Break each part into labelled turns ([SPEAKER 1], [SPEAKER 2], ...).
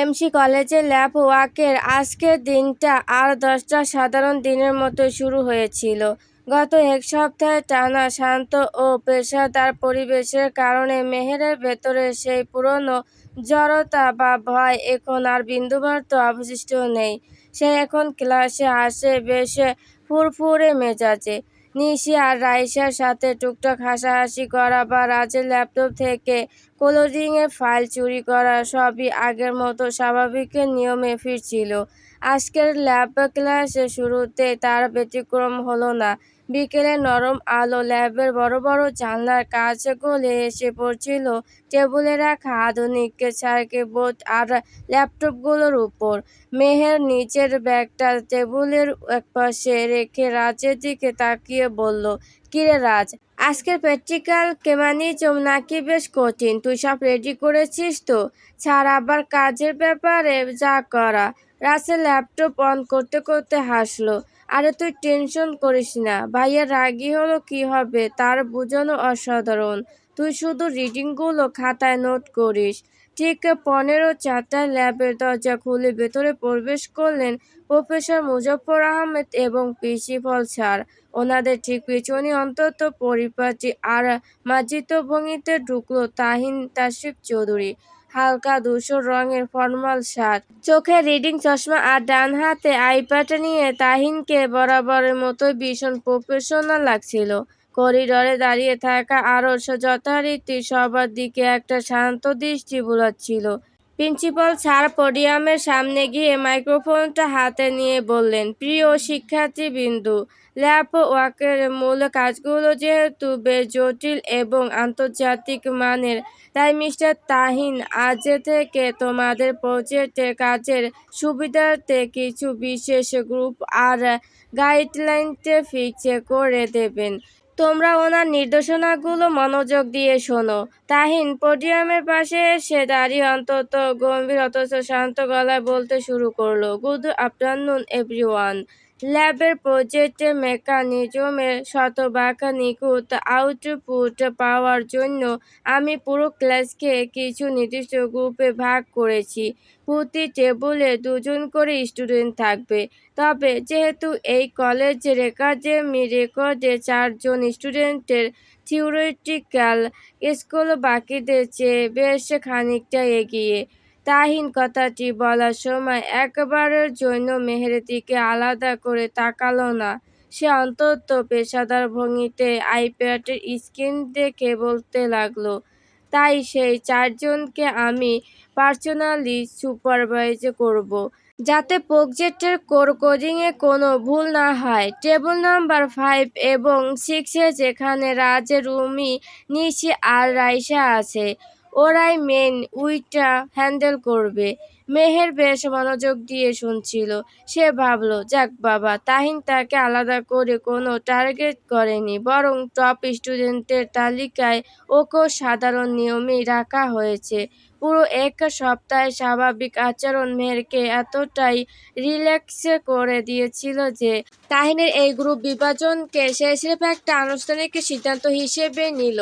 [SPEAKER 1] MC কলেজের lab ওয়ার্কের আজকের দিনটা আর 10টা সাধারণ দিনের মতো শুরু হয়েছিল। গত এক সপ্তাহে টানা শান্ত ও পেশাদার পরিবেশের কারণে মেহেরের ভেতরে সেই পুরনো জড়তা বা ভয় এখন আর বিন্দুমাত্র অবশিষ্ট নেই। সে এখন ক্লাসে আসে বেশ ফুরফুরে মেজাজে। নিশি আর রাইসার সাথে টুকটাক হাসাহাসি করা বা রাজের ল্যাপটপ থেকে কোডিংয়ের ফাইল চুরি করা সবই আগের মতো স্বাভাবিক নিয়মে ফিরছিল। আজকের ল্যাব ক্লাসের শুরুতে তার ব্যতিক্রম হলো না। বিকেলে নরম আলো ল্যাবের বড় বড় জানলার কাছে গলে এসে পড়ছিল টেবিলে রাখা আধুনিক সার্কিট বোর্ড আর ল্যাপটপগুলোর উপর। মেহের নিচের ব্যাগটা টেবিলের একপাশে রেখে রাজের দিকে তাকিয়ে বলল, কিরে রাজ, আজকের প্র্যাকটিক্যাল কেমানিজম নাকি বেশ কঠিন? তুই সব রেডি করেছিস তো? ছাড় আবার কাজের ব্যাপারে যা করা। রাসেল ল্যাপটপ অন করতে করতে হাসলো। আরে তুই টেনশন করিস না, ভাইয়া রাগী হলো কি হবে, তার বোঝানো অসাধারণ। তুই শুধু রিডিংগুলো খাতায় নোট করিস। ঠিক 15:04টায় ল্যাবের দরজা খুলে ভেতরে প্রবেশ করলেন প্রফেসর মুজফ্ফর আহমেদ এবং প্রিন্সিপাল স্যার। ওনাদের ঠিক পিছনে অত্যন্ত পরিপাটি আর মার্জিত ভঙ্গিতে ঢুকলো তাহিন তাশরিফ চৌধুরী। হালকা ধূসর রঙের ফর্মাল শার্ট, চোখে রিডিং চশমা আর ডান হাতে আইপ্যাড নিয়ে তাহিনকে বরাবরের মতোই ভীষণ প্রফেশনাল লাগছিল। করিডরে দাঁড়িয়ে থাকা আরশ যথারীতি সবার দিকে একটা শান্ত দৃষ্টি বুলাচ্ছিল। প্রিন্সিপাল স্যার পোডিয়ামের সামনে গিয়ে মাইক্রোফোনটা হাতে নিয়ে বললেন, প্রিয় শিক্ষার্থীবৃন্দু, ল্যাব ওয়ার্কের মূল কাজগুলো যেহেতু বেশ জটিল এবং আন্তর্জাতিক মানের, তাই মিস্টার তাহিন আজ থেকে তোমাদের প্রজেক্টের কাজের সুবিধার্থে কিছু বিশেষ গ্রুপ আর গাইডলাইন ফিক্স করে দেবেন। তোমরা ওনার নির্দেশনাগুলো মনোযোগ দিয়ে শোনো। তাহিন পোডিয়ামের পাশে এসে দাঁড়িয়ে অত্যন্ত গম্ভীর অথচ শান্ত গলায় বলতে শুরু করলো, গুড আফটারনুন এভরিওয়ান। ল্যাবের প্রজেক্ট মেকানিজমের শতভাগ নিখুঁত আউটপুট পাওয়ার জন্য আমি পুরো ক্লাসকে কিছু নির্দিষ্ট গ্রুপে ভাগ করেছি। প্রতি টেবিলে 2জন করে স্টুডেন্ট থাকবে। তবে যেহেতু এই কলেজ রেকর্ডে 4জন স্টুডেন্টের থিওরিটিক্যাল স্কুল বাকিদের চেয়ে বেশ খানিকটা এগিয়ে। তাহিন কথাটি বলার সময় একবারের জন্য মেহেরের দিকে আলাদা করে তাকালো না। সে অত্যন্ত পেশাদার ভঙ্গিতে আইপ্যাডের স্ক্রিন দেখে বলতে লাগলো, তাই সেই 4জনকে আমি পার্সোনালি সুপারভাইজ করব, যাতে প্রজেক্টের কোর কোডিংয়ে কোনো ভুল না হয়। টেবিল নাম্বার 5 এবং 6-এ যেখানে রাজ, রুমি, নিশি আর রাইসা আছে, ওরাই মেন উইকটা হ্যান্ডেল করবে। মেহের বেশ মনোযোগ দিয়ে শুনছিল। সে ভাবল, যাক বাবা, তাহিন তাকে আলাদা করে কোনো টার্গেট করেনি, বরং টপ স্টুডেন্টের তালিকায় ওকেও সাধারণ নিয়মেই রাখা হয়েছে। পুরো এক সপ্তাহে স্বাভাবিক আচরণ মেহেরকে এতটাই রিল্যাক্স করে দিয়েছিল যে তাহিনের এই গ্রুপ বিভাজনকে সে স্রেফ একটা আনুষ্ঠানিক সিদ্ধান্ত হিসেবে নিল।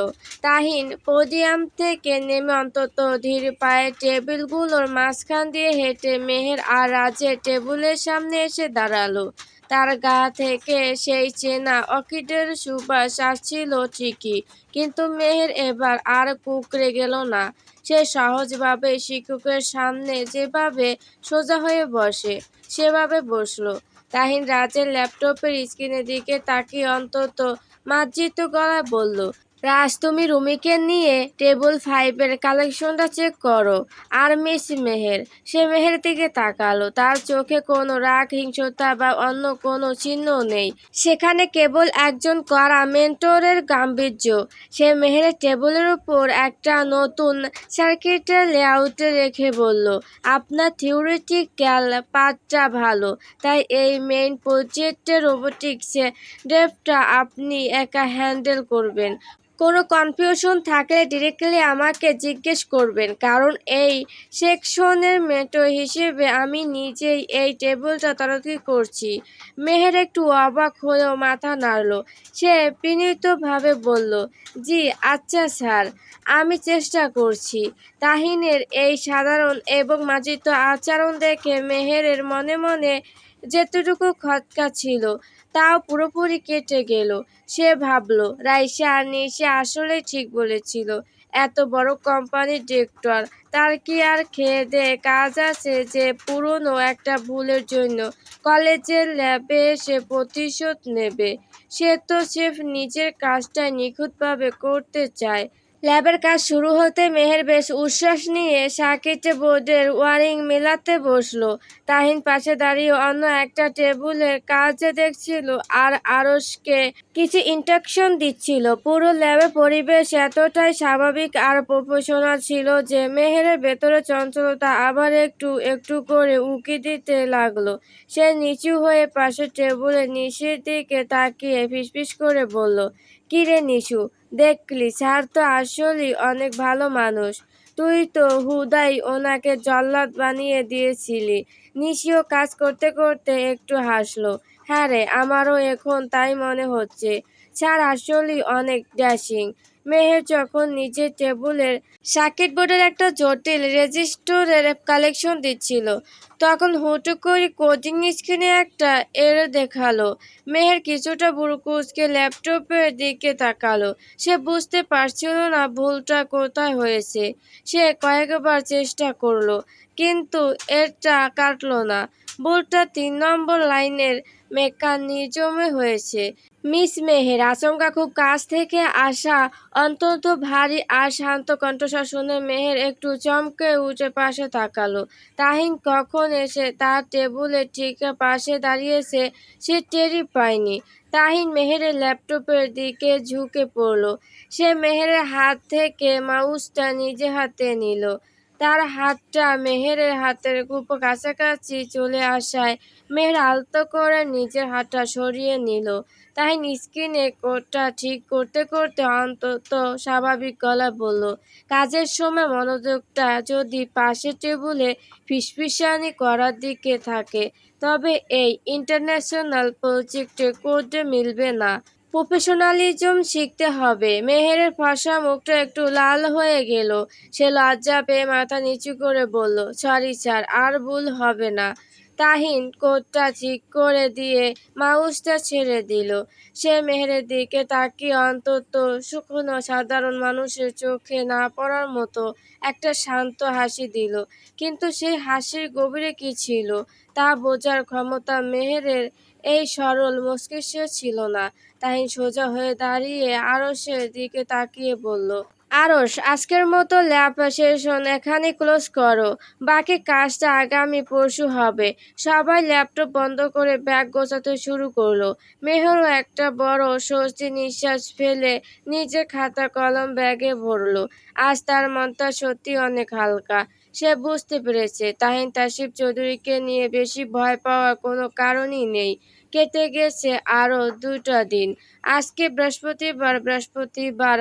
[SPEAKER 1] তাহিন পোডিয়াম থেকে নেমে অত্যন্ত ধীর পায়ে টেবিলগুলোর মাঝখান দিয়ে হেঁটে মেহের আর রাজের টেবিলের সামনে এসে দাঁড়ালো। তার গা থেকে সেই চেনা অর্কিডের সুবাস আসছিল ঠিকই, কিন্তু মেহের এবার আর কুঁকড়ে গেল না। সে সহজভাবে শিক্ষকের সামনে যেভাবে সোজা হয়ে বসে সেভাবে বসলো। তাহিন রাজের ল্যাপটপের স্ক্রিনের দিকে তাকিয়ে অত্যন্ত মার্জিত গলায় বলল, রাজ, তুমি রুমিকে নিয়ে টেবিল 5-এর কালেকশনটা চেক করো। আর মিস মেহের। সে মেহের দিকে তাকালো। তার চোখে কোনো রাগ, হিংস্রতা বা অন্য কোনো চিহ্ন নেই। সেখানে কেবল একজন কড়া মেন্টরের গাম্ভীর্য। সে মেহেরের টেবিলের উপর একটা নতুন সার্কিট লেআউট রেখে বলল, আপনার থিওরিটিক্যাল পার্টটা ভালো, তাই এই মেইন প্রজেক্টের রোবোটিক্স ডেভটা আপনি একা হ্যান্ডেল করবেন। কোনো কনফিউশন থাকলে ডিরেক্টলি আমাকে জিজ্ঞেস করবেন, কারণ এই সেকশনের মেন্টর হিসেবে আমি নিজেই এই টেবিলটা তদারকি করছি। মেহের একটু অবাক হয়েও মাথা নাড়ল। সে বিনীতভাবে বলল, জি আচ্ছা স্যার, আমি চেষ্টা করছি। তাহিনের এই সাধারণ এবং মার্জিত আচরণ দেখে মেহেরের মনে মনে যেতটুকু খটকা ছিল তাও পুরোপুরি কেটে গেল। সে ভাবল, রাইসা আর নিশা আসলেই ঠিক বলেছিল। এত বড় কোম্পানির ডিরেক্টর, তার কি আর খেয়ে দেয়ে কাজ আছে যে পুরনো একটা ভুলের জন্য কলেজের ল্যাবে এসে প্রতিশোধ নেবে? সে তো সির্ফ নিজের কাজটা নিখুঁতভাবে করতে চায়। ল্যাবের কাজ শুরু হতে মেহের বেশ উচ্ছ্বাস নিয়ে সার্কিট বোর্ডের ওয়ারিং মেলাতে বসলো। তাহিন পাশে দাঁড়িয়ে অন্য একটা টেবিলের কাজ দেখছিল আর আরশকে কিছু ইনস্ট্রাকশন দিচ্ছিল। পুরো ল্যাবের পরিবেশ এতটাই স্বাভাবিক আর প্রফেশনাল ছিল যে মেহেরের ভেতরে চঞ্চলতা আবার একটু একটু করে উঁকি দিতে লাগলো। সে নিচু হয়ে পাশের টেবিলের নিচের দিকে তাকিয়ে ফিসফিস করে বলল, কি রে নিশু, দেখলি স্যার তো আসলেই অনেক ভালো মানুষ। তুই তো হুদাই ওনাকে জল্লাদ বানিয়ে দিয়েছিলি। নিশিও কাজ করতে করতে একটু হাসলো। হ্যাঁ রে, আমারও এখন তাই মনে হচ্ছে। স্যার আসলেই অনেক ড্যাশিং। মেহের যখন নিজের টেবিলের সার্কিট বোর্ডের একটা জটিল রেজিস্টরের কালেকশন দিচ্ছিল, তখন হুট করে কোডিং স্ক্রিনে একটা এরর দেখালো। মেহের কিছুটা বুড়ো কুঁচকে ল্যাপটপের দিকে তাকালো। সে বুঝতে পারছিল না ভুলটা কোথায় হয়েছে। সে কয়েকবার চেষ্টা করলো, কিন্তু এটা কাটলো না। ভুলটা 3 নম্বর লাইনের মেকানিজমে হয়েছে। মিস মেহের আচমকা খুব কাছ থেকে আসা অত্যন্ত ভারী আর শান্ত কণ্ঠস্বর শুনে মেহের একটু চমকে উঠে পাশে তাকালো। তাহিন কখন এসে তার টেবিলের ঠিক পাশে দাঁড়িয়েছে সে টেরই পায়নি। তাহিন মেহেরের ল্যাপটপের দিকে ঝুঁকে পড়ল। সে মেহেরের হাত থেকে মাউসটা নিজে হাতে নিল। তার হাতটা মেহেরের হাতের খুব কাছাকাছি চলে আসায় মেহের আলতো করে নিজের হাতটা সরিয়ে নিল। তাহিন স্ক্রিনে কোডটা ঠিক করতে করতে অন্তত স্বাভাবিক গলায় বলল, কাজের সময় মনোযোগটা যদি পাশের টেবিলে ফিসফিসানি করার দিকে থাকে তবে এই ইন্টারন্যাশনাল প্রজেক্টে কোডে মিলবে না। প্রফেশনালিজম শিখতে হবে। মেহেরের ফর্সা মুখটা একটু লাল হয়ে গেল। সে লজ্জা পেয়ে মাথা নিচু করে বলল, সরি স্যার, আর ভুল হবে না। তাহিন কোডটা ঠিক করে দিয়ে মাউসটা ছেড়ে দিল। সে মেহেরের দিকে তাকিয়ে অন্তত শুকনো সাধারণ মানুষের চোখে না পড়ার মতো একটা শান্ত হাসি দিল। কিন্তু সেই হাসির গভীরে কি ছিল তা বোঝার ক্ষমতা মেহেরের এই সরল মস্তিষ্কে ছিল না। তাহিন সোজা হয়ে দাঁড়িয়ে আরশের দিকে তাকিয়ে বলল, আরশ, আজকের মতো ল্যাব সেশন এখানে ক্লোজ করো। বাকি কাজটা আগামী পরশু হবে। সবাই ল্যাপটপ বন্ধ করে ব্যাগ গোছাতে শুরু করলো। মেহেরও একটা বড় স্বস্তি নিঃশ্বাস ফেলে নিজের খাতা কলম ব্যাগে ভরলো। আজ তার মনটা সত্যি অনেক হালকা। সে বুঝতে পেরেছে তাহিন তাসিফ চৌধুরীকে নিয়ে বেশি ভয় পাওয়ার কোনো কারণই নেই। কেটে গেছে আরও 2টা দিন। আজকে বৃহস্পতিবার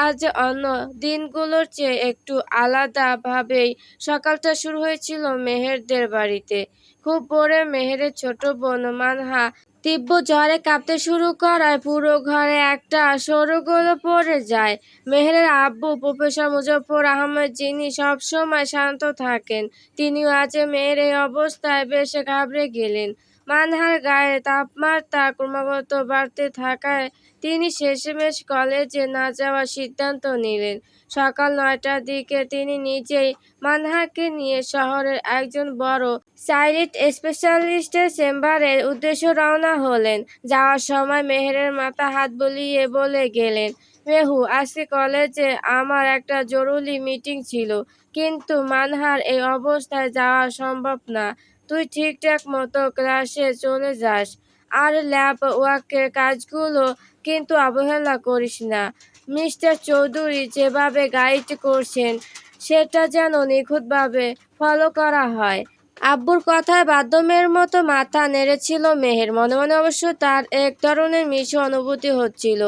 [SPEAKER 1] আজ অন্য দিনগুলোর চেয়ে একটু আলাদাভাবেই সকালটা শুরু হয়েছিল মেহেরদের বাড়িতে। খুব ভোরে মেহেরের ছোট বোন মানহা তীব্র জ্বরে কাঁপতে শুরু করায় পুরো ঘরে একটা শোরগোল পড়ে যায়। মেহেরের আব্বু প্রফেসর মুজফ্ফর আহমেদ, যিনি সবসময় শান্ত থাকেন, তিনিও আজ মেয়ের এই অবস্থায় বেশ ঘাবড়ে গেলেন। মানহার গায়ে তাপমাত্রা ক্রমাগত বাড়তে থাকায় তিনি শেষমেশ কলেজে না যাওয়ার সিদ্ধান্ত নিলেন। সকাল 9টার দিকে তিনি নিজেই মানহাকে নিয়ে শহরের একজন বড় চাইল্ড স্পেশালিস্টের চেম্বারের উদ্দেশ্যে রওনা হলেন। যাওয়ার সময় মেহেরের মাথা হাত বুলিয়ে বলে গেলেন, মেহু, আজকে কলেজে আমার একটা জরুরি মিটিং ছিল, কিন্তু মানহার এই অবস্থায় যাওয়া সম্ভব না। তুই ঠিকঠাক মতো ক্লাসে চলে যাস, আর ল্যাব ওয়ার্কের কাজগুলো কিন্তু অবহেলা করিস না। মিস্টার চৌধুরী যেভাবে গাইড করছেন সেটা যেন নিখুঁতভাবে ফলো করা হয়। আব্বুর কথায় বাধ্যমের মতো মাথা নেড়েছিল মেহের। মনে মনে অবশ্য তার এক ধরনের মিশ্র অনুভূতি হচ্ছিল।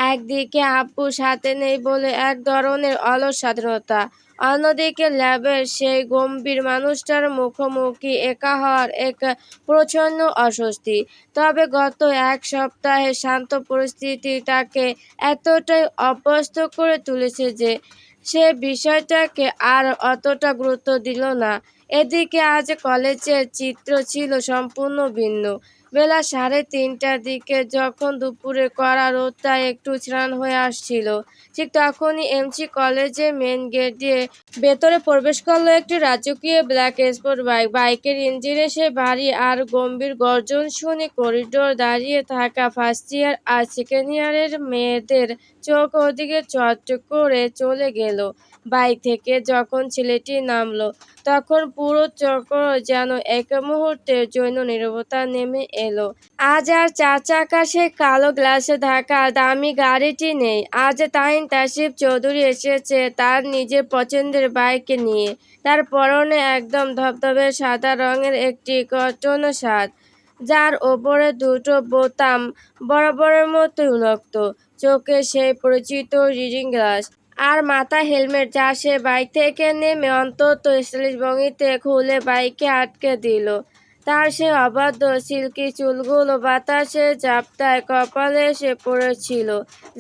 [SPEAKER 1] একদিকে আব্বু সাথে নেই বলে এক ধরনের অলস স্বাধীনতা, অন্যদিকে ল্যাবের সেই গম্ভীর মানুষটার মুখোমুখি একা হওয়ার এক প্রচ্ছন্ন অস্বস্তি। তবে গত এক সপ্তাহে শান্ত পরিস্থিতি তাকে এতটাই অভ্যস্ত করে তুলেছে যে সে বিষয়টাকে আর অতটা গুরুত্ব দিল না। এদিকে আজ কলেজের চিত্র ছিল সম্পূর্ণ ভিন্ন। বেলা 3:30টার দিকে যখন দুপুরে কড়া রোদটা একটু স্নান হয়ে আসছিল, ঠিক তখনই এমসি কলেজের মেন গেট দিয়ে ভেতরে প্রবেশ করলো একটি রাজকীয় ব্ল্যাক স্পোর্ট বাইক। বাইকের ইঞ্জিনে সে ভারী আর গম্ভীর গর্জন শুনে করিডোর দাঁড়িয়ে থাকা ফার্স্ট ইয়ার আর সেকেন্ড ইয়ারের মেয়েদের চোখ ওদিকে চট করে চলে গেল। বাইক থেকে যখন ছেলেটি নামলো, তখন পুরো চক্র যেন এক মুহূর্তের জন্য নীরবতা নেমে এলো। আজ আর চার চাকার সেই কালো গ্লাসে ঢাকা দামি গাড়িটি নেই। আজ তাহিন তাসিফ চৌধুরী এসেছে তার নিজের পছন্দের বাইক নিয়ে। তার পরনে একদম ধবধবে সাদা রঙের একটি কটন শার্ট, যার ওপরে দুটো বোতাম বরাবরের মতো উন্মুক্ত, চোখে সেই পরিচিত রিডিং গ্লাস, আর মাথায় হেলমেট, যা সে বাইক থেকে নেমে অন্তত স্টাইলিশ ভঙ্গিতে খুলে বাইকে আটকে দিল। তার সে অবাধ্য সিল্কি চুলগুলো বাতাসে ঝাপটায় কপালে এসে পড়েছিল,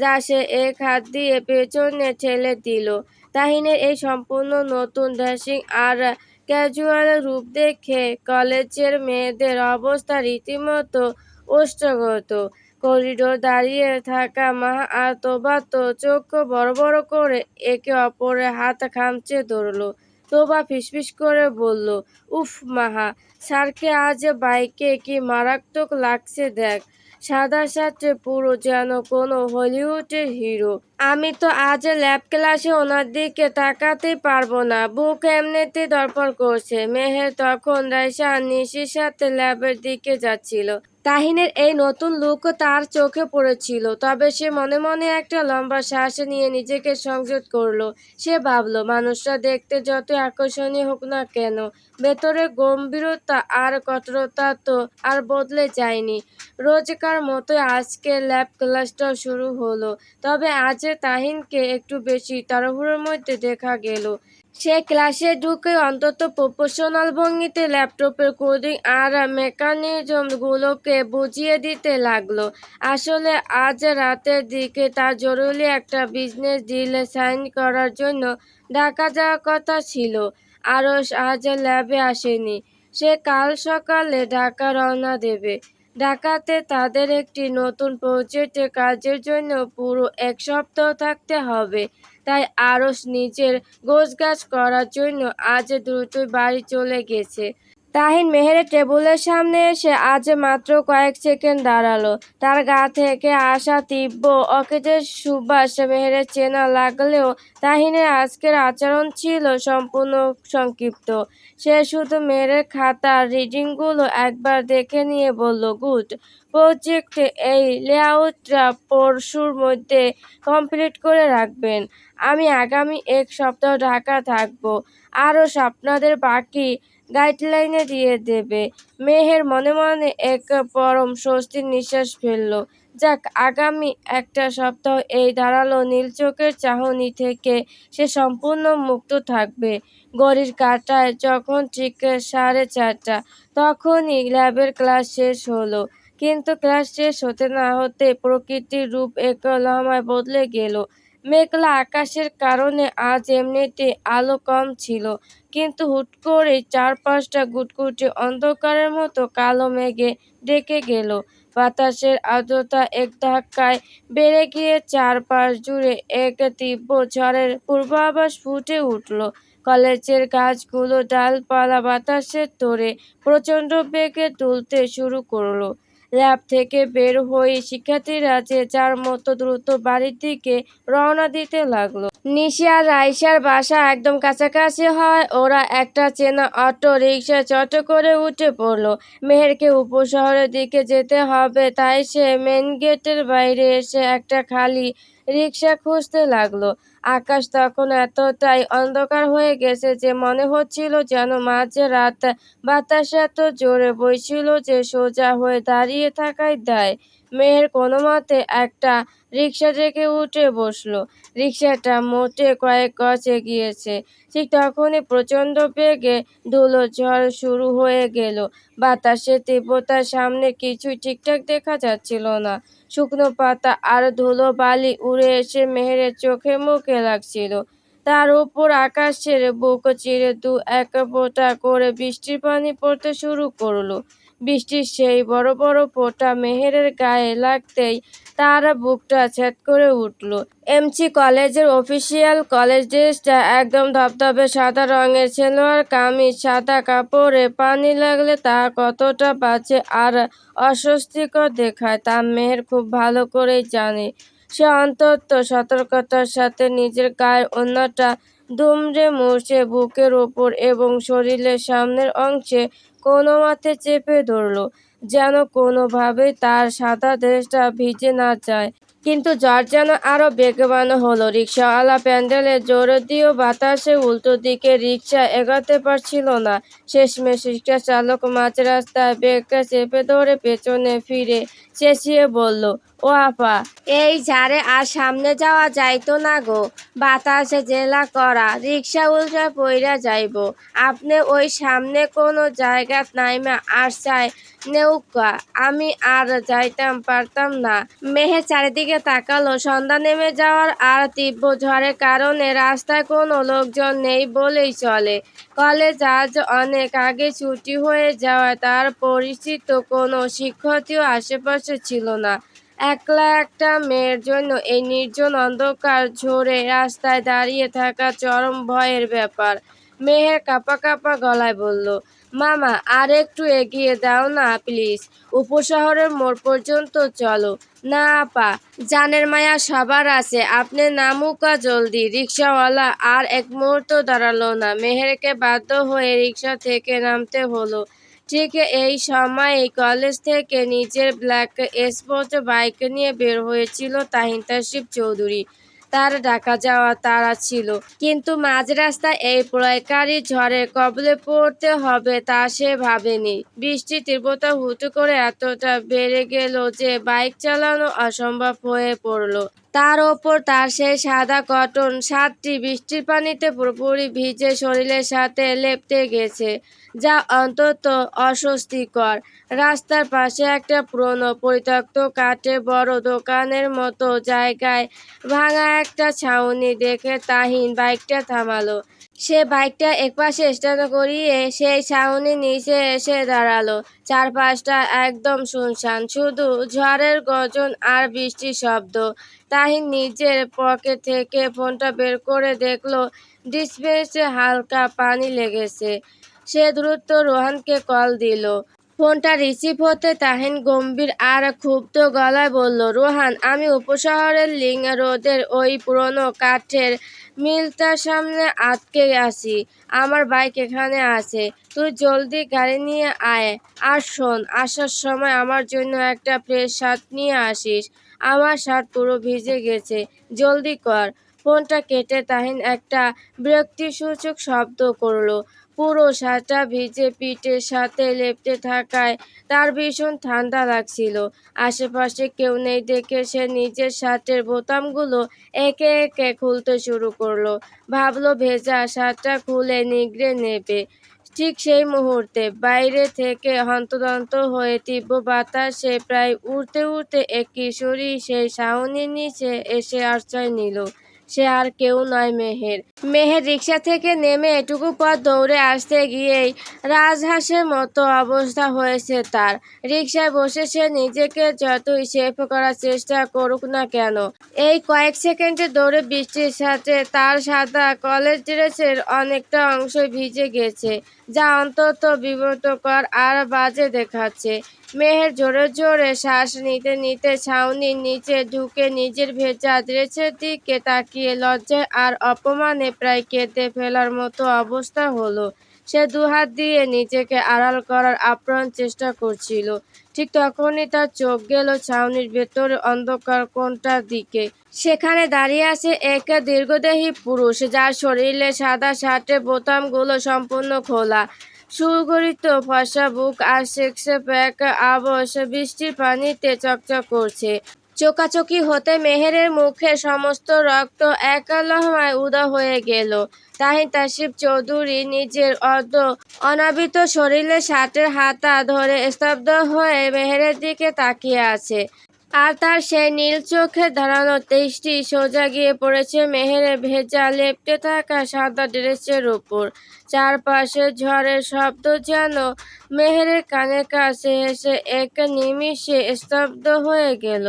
[SPEAKER 1] যা সে এক হাত দিয়ে পেছনে ঠেলে দিল। তাহিনের এই সম্পূর্ণ নতুন ড্রেসিং আর ক্যাজুয়াল রূপ দেখে কলেজের মেয়েদের অবস্থা রীতিমতো ওষ্ঠাগত। করিডোর দাঁড়িয়ে থাকা মাহা আর তোবা তো চোখ বড় বড় করে একে অপরের হাত খামচে ধরল। তোবা ফিসফিস করে বলল, উফ মাহা, স্যারকে আজ বাইকে কি মারাত্মক লাগছে দেখ। সাদা শার্টে পুরো যেন কোনো হলিউডের হিরো। আমি তো আজ ল্যাব ক্লাসে ওনার দিকে তাকাতেই পারবো না, বুক এমনিতেই ধড়ফড় করছে। মেহের তখন রাইসা আর নিশির সাথে ল্যাবের দিকে যাচ্ছিল। তাহিনের এই নতুন লুক তার চোখে পড়েছিল, তবে সে মনে মনে একটা লম্বা শ্বাস নিয়ে নিজেকে সংযত করলো। সে ভাবলো, মানুষরা দেখতে যত আকর্ষণীয় হোক না কেন, ভেতরে গম্ভীরতা আর কঠোরতা তো আর বদলে যায়নি। রোজকার মতোই আজকে ল্যাব ক্লাসটাও শুরু হলো, তবে আজ তাহিনকে একটু বেশি তাড়াহুড়োর মধ্যে দেখা গেল। সে ক্লাসে ঢুকে অন্তত প্রফেশনাল ভঙ্গিতে ল্যাপটপের কোডিং আর মেকানিজমগুলোকে বুঝিয়ে দিতে লাগলো। আসলে আজ রাতের দিকে তার জরুরি একটা বিজনেস ডিলে সাইন করার জন্য ঢাকা যাওয়ার কথা ছিল। আরশ আজ ল্যাবে আসেনি, সে কাল সকালে ঢাকা রওনা দেবে। ঢাকাতে তাদের একটি নতুন প্রজেক্টে কাজের জন্য পুরো এক সপ্তাহ থাকতে হবে, তাই আরশ নিজের গোছগাছ করার জন্য আজ দ্রুতই বাড়ি চলে গেছে। তাহিন মেহেরের টেবিলের সামনে এসে আজ মাত্র কয়েক সেকেন্ড দাঁড়ালো। তার গা থেকে আসা তীব্র অকেজের সুবাস মেহেরের চেনা লাগলেও তাহিনের আজকের আচরণ ছিল সম্পূর্ণ সংক্ষিপ্ত। সে শুধু মেহেরের খাতার রিডিংগুলো একবার দেখে নিয়ে বলল, গুড, প্রজেক্ট এই লেআউটটা পরশুর মধ্যে কমপ্লিট করে রাখবেন। আমি আগামী এক সপ্তাহ ঢাকা থাকবো। আরও আপনাদের বাকি গাইডলাইনে দিয়ে দেবে। মেহের মনে মনে এক পরম স্বস্তির নিঃশ্বাস ফেলল। যাক, আগামী একটা সপ্তাহ এই ধারালো নীল চোখের চাহনি থেকে সে সম্পূর্ণ মুক্ত থাকবে। ঘড়ির কাঁটায় যখন ঠিক 4:30, তখনই ল্যাবের ক্লাস শেষ হলো। কিন্তু ক্লাস শেষ হতে না হতে প্রকৃতির রূপ এক লহমায় বদলে গেল। মেঘলা আকাশের কারণে আজ এমনিতে আলো কম ছিল, কিন্তু হুট করে চারপাশটা গুটগুটে অন্ধকারের মতো কালো মেঘে ঢেকে গেল। বাতাসের আর্দ্রতা এক ধাক্কায় বেড়ে গিয়ে চারপাশ জুড়ে এক তীব্র ঝড়ের পূর্বাভাস ফুটে উঠল। কলেজের গাছগুলো ডালপালা বাতাসের তোড়ে প্রচণ্ড বেগে দুলতে শুরু করলো। ল্যাব থেকে বের হয়ে শিক্ষার্থীরা যে যার মতো দ্রুত বাড়ির দিকে রওনা দিতে লাগলো। নিশি আর রাইসার বাসা একদম কাছাকাছি হয় ওরা একটা চেনা অটো রিকশায় চট করে উঠে পড়লো। মেহেরকে উপশহরের দিকে যেতে হবে, তাই সে মেন গেটের বাইরে এসে একটা খালি রিকশা খুঁজতে লাগলো। আকাশ তখন এতটাই অন্ধকার হয়ে গেছে যে মনে হচ্ছিল যেন মাঝে রাত। বাতাস এত জোরে বইছিল যে সোজা হয়ে দাঁড়িয়ে থাকাই দায়। মেহের কোনো মতে একটা রিকশা থেকে উঠে বসলো। রিকশাটা মোটে কয়েক গজ এগিয়েছে। ঠিক তখনই প্রচণ্ড বেগে ধুলো ঝড় শুরু হয়ে গেল। বাতাসের তীব্রতার সামনে কিছুই ঠিকঠাক দেখা যাচ্ছিল না। শুকনো পাতা আর ধুলো বালি উড়ে এসে মেহেরের চোখে মুখে লাগছিল। তার উপর আকাশের বুক চিরে দু এক ফোঁটা করে বৃষ্টির পানি পড়তে শুরু করলো। বৃষ্টির সেই বড় বড় ফোঁটা মেহেরের গায়ে লাগতেই তার বুকটা ছ্যাদ করে উঠল। এমসি কলেজের অফিসিয়াল কলেজ ড্রেসটা একদম ধবধবে সাদা রঙের, সালোয়ার কামিজ সাদা কাপড়ে পানি লাগলে তা কতটা বাজে আর অস্বস্তিকর দেখায় তা মেহের খুব ভালো করেই জানে। সে অত্যন্ত সতর্কতার সাথে নিজের গায়ের ওড়নাটা দুমড়ে মুছে বুকের ওপর এবং শরীরের সামনের অংশে কোনোমতে চেপে ধরল, যেন কোনোভাবেই তার সাদা ড্রেসটা ভিজে না যায়। কিন্তু ঝড় যেন আরো বেগবান হলো। রিকশাওয়ালা প্যান্ডেলে জোর দিয়েও বাতাসে উল্টো দিকে রিকশা এগোতে পারছিল না। শেষমেশ রিকশা চালক মাঝ রাস্তায় ব্রেকটা চেপে ধরে পেছনে ফিরে চেঁচিয়ে বলল, ও আপা, এই ঝাড়ে আর সামনে যাওয়া যাইতো না গো, বাতাসে জেলা করা, রিকশা উল্টা পইরা যাইব। আপনি ওই সামনে কোনো জায়গা নাইমা আর চাই নেউকা, আমি আর যাইতাম পারতাম না। মেহের চারিদিকে তাকালো। সন্ধ্যা নেমে যাওয়ার আর তীব্র ঝড়ের কারণে রাস্তায় কোনো লোকজন নেই বলেই চলে। কলেজ আজ অনেক আগে ছুটি হয়ে যাওয়ায় তার পরিচিত কোনো শিক্ষকও আশেপাশে ছিল না। একলা একটা মেয়ের জন্য এই নির্জন অন্ধকার ঝোড়ে রাস্তায় দাঁড়িয়ে থাকা চরম ভয়ের ব্যাপার। মেহের কাঁপা কাঁপা গলায় বলল, মামা, আর একটু এগিয়ে দাও না প্লিজ, উপশহরের মোড় পর্যন্ত চলো। না আপা, জানের মায়া সবার আছে, আপনি নামুকা জলদি। রিকশাওয়ালা আর এক মুহূর্ত দাঁড়ালো না। মেহেরকে বাধ্য হয়ে রিকশা থেকে নামতে হলো। ঠিক এই সময়েই কলেজ থেকে নিজের ব্ল্যাক স্পোর্টস বাইক নিয়ে বের হয়েছিল তাহিন তাসরিফ চৌধুরী। তার ঢাকা যাওয়ার তাড়া ছিল, কিন্তু মাঝ রাস্তায় এই প্রলয়ঙ্করী ঝড়ের কবলে পড়তে হবে তা সে ভাবেনি। বৃষ্টির তীব্রতা হুট করে এতটা বেড়ে গেল যে বাইক চালানো অসম্ভব হয়ে পড়ল। তার ওপর তার সেই সাদা কটন শার্টটি বৃষ্টির পানিতে পুরোপুরি ভিজে শরীরের সাথে লেপ্টে গেছে, যা অত্যন্ত অস্বস্তিকর। রাস্তার পাশে একটা পুরনো পরিত্যক্ত কাঠের বড় দোকানের মতো জায়গায় ভাঙা একটা ছাউনি দেখে তাহিন বাইকটা থামালো। সে বাইকটা একপাশে স্ট্যান্ড করিয়ে সেই ছাউনির নিচে এসে দাঁড়ালো। চারপাশটা একদম শুনশান, শুধু ঝড়ের গর্জন আর বৃষ্টির শব্দ। তাহিন নিজের পকেট থেকে ফোনটা বের করে দেখলো ডিসপ্লেতে হালকা পানি লেগেছে। সে দ্রুত রোহানকে কল দিল। ফোনটা রিসিভ হতে তাহিন গম্ভীর আর ক্ষুব্ধ গলায় বলল, রোহান, আমি উপশহরের লিং রোডের ওই পুরনো কাঠের মিলটার সামনে আটকে আছি। আমার বাইক এখানে আছে, তুই জলদি গাড়ি নিয়ে আয়। আর শোন, আসার সময় আমার জন্য একটা ফ্রেশ শার্ট নিয়ে আসিস। আমার শার্ট পুরো ভিজে গেছে, জলদি কর। ফোনটা কেটে তাহিন একটা বিরক্তিসূচক শব্দ করলো। পুরো শার্টটা ভিজে পিঠের সাথে লেপ্টে থাকায় তার ভীষণ ঠান্ডা লাগছিল। আশেপাশে কেউ নেই দেখে সে নিজের শার্টের বোতামগুলো একে একে খুলতে শুরু করলো। ভাবলো ভেজা শার্টটা খুলে নিগড়ে নেবে। ঠিক সেই মুহূর্তে বাইরে থেকে হন্তদন্ত হয়ে তীব্র বাতাসে প্রায় উড়তে উড়তে এক কিশোরী সেই ছাউনির নিচে এসে আশ্রয় নিল। সে আর কেউ নয়, মেহের। মেহের রিকশা থেকে নেমে এটুকু পথ দৌড়ে আসতে গিয়েই রাজহাঁসের মতো অবস্থা হয়েছে তার। রিকশায় বসে সে নিজেকে যতই সেভ করার চেষ্টা করুক না কেন, এই কয়েক সেকেন্ডের দৌড়ে বৃষ্টির সাথে তার সাদা কলেজ ড্রেসের অনেকটা অংশ ভিজে গেছে, যা অত্যন্ত বিব্রতকর আর বাজে দেখাচ্ছে। মেহের জোরে জোরে শ্বাস নিতে নিতে ছাউনির নিচে ঢুকে নিজের ভেজা ড্রেসের দিকে তাকিয়ে লজ্জায় আর অপমানে প্রায় কেঁদে ফেলার মতো অবস্থা হলো। সে দুহাত দিয়ে নিজেকে আড়াল করার আপ্রাণ চেষ্টা করছিল। ঠিক তখনই তার চোখ গেল ছাউনির ভেতরে অন্ধকার কোণটার দিকে। সেখানে দাঁড়িয়ে আছে এক দীর্ঘদেহী পুরুষ, যার শরীরে সাদা শার্টের বোতামগুলো সম্পূর্ণ খোলা। সুগঠিত ফর্সা বুক আর সেক্সে প্যাক আবশ বৃষ্টির পানিতে চকচক করছে। চোকাচোকি হতে মেহেরের মুখের সমস্ত রক্ত এক লহমায় উধাও হয়ে গেল। তাহিন তাসরিফ চৌধুরী নিজের অর্ধ অনাবৃত শরীরে শার্টের হাতা ধরে স্তব্ধ হয়ে মেহেরের দিকে তাকিয়ে আছে। আর তার সেই নীল চোখের ধারালো দৃষ্টি সোজা গিয়ে পড়েছে মেহেরের ভেজা লেপ্টে থাকা সাদা ড্রেসের উপর। চারপাশে ঝড়ের শব্দ যেন মেহেরের কানের কাছে এসে এক নিমিষে স্তব্ধ হয়ে গেল।